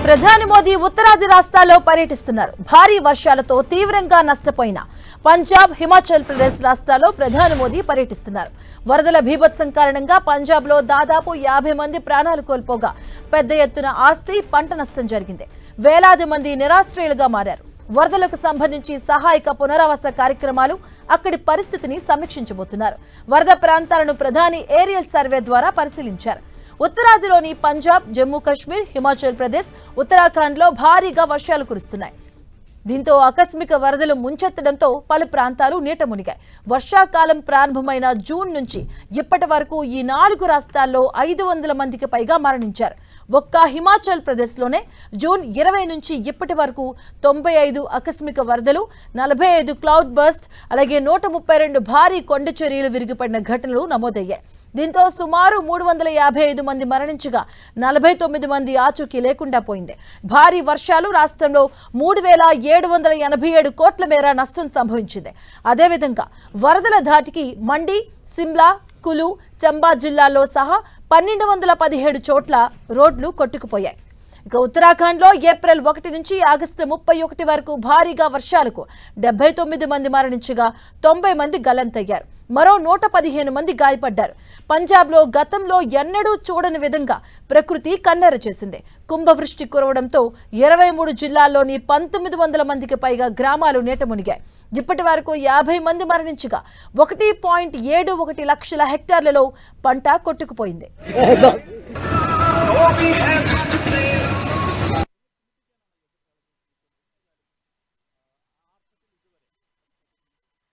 ప్రధాని మోదీ ఉత్తరాది రాష్ట్రాల్లో పర్యటిస్తున్నారు. భారీ వర్షాలతో తీవ్రంగా నష్టపోయిన పంజాబ్, హిమాచల్ ప్రదేశ్ రాష్ట్రాల్లో ప్రధాని మోదీ పర్యటిస్తున్నారు. వరదల బీభత్సం కారణంగా పంజాబ్ లో దాదాపు 50 మంది ప్రాణాలు కోల్పోగా పెద్ద ఎత్తున ఆస్తి, పంట నష్టం జరిగింది. వేలాది మంది నిరాశ్రయులుగా మారారు. వరదలకు సంబంధించి సహాయక పునరావాస కార్యక్రమాలు, అక్కడి పరిస్థితిని సమీక్షించబోతున్నారు. వరద ప్రాంతాలను ప్రధాని ఏరియల్ సర్వే ద్వారా పరిశీలించారు. ఉత్తరాదిలోని పంజాబ్, జమ్మూ కాశ్మీర్, హిమాచల్ ప్రదేశ్, ఉత్తరాఖండ్ లో భారీగా వర్షాలు కురుస్తున్నాయి. దీంతో ఆకస్మిక వరదలు ముంచెత్తడంతో పలు ప్రాంతాలు నీట మునిగాయి. వర్షాకాలం ప్రారంభమైన జూన్ నుంచి ఇప్పటి వరకు ఈ 4 రాష్ట్రాల్లో 500 మందికి పైగా మరణించారు. ఒక్క హిమాచల్ ప్రదేశ్లోనే జూన్ 20 నుంచి ఇప్పటి వరకు 95 ఆకస్మిక వరదలు, 45 క్లౌడ్ బర్స్ట్, అలాగే 132 భారీ కొండ చర్యలు విరిగిపడిన ఘటనలు నమోదయ్యాయి. దీంతో సుమారు 355 మంది మరణించగా 49 మంది ఆచూకీ లేకుండా పోయింది. భారీ వర్షాలు రాష్ట్రంలో 3787 కోట్ల మేర నష్టం సంభవించింది. అదేవిధంగా వరదల ధాటికి మండి, సిమ్లా, కులు, చంబా జిల్లాల్లో సహా 1217 చోట్ల రోడ్లు కొట్టుకుపోయాయి. ఇక ఉత్తరాఖండ్ లో ఏప్రిల్ 1 నుంచి ఆగస్టు 31 వరకు భారీగా వర్షాలకు 79 మంది మరణించగా 90 మంది గల్లంతయ్యారు. మరో 115 మంది గాయపడ్డారు. పంజాబ్ లో గతంలో ఎన్నడూ చూడని విధంగా ప్రకృతి కన్నెర చేసింది. కుంభవృష్టి కురవడంతో 23 జిల్లాల్లోని 1900 మందికి పైగా గ్రామాలు నీట మునిగాయి. ఇప్పటి వరకు 50 మంది మరణించగా 1.71 లక్షల హెక్టార్లలో పంట కొట్టుకుపోయింది.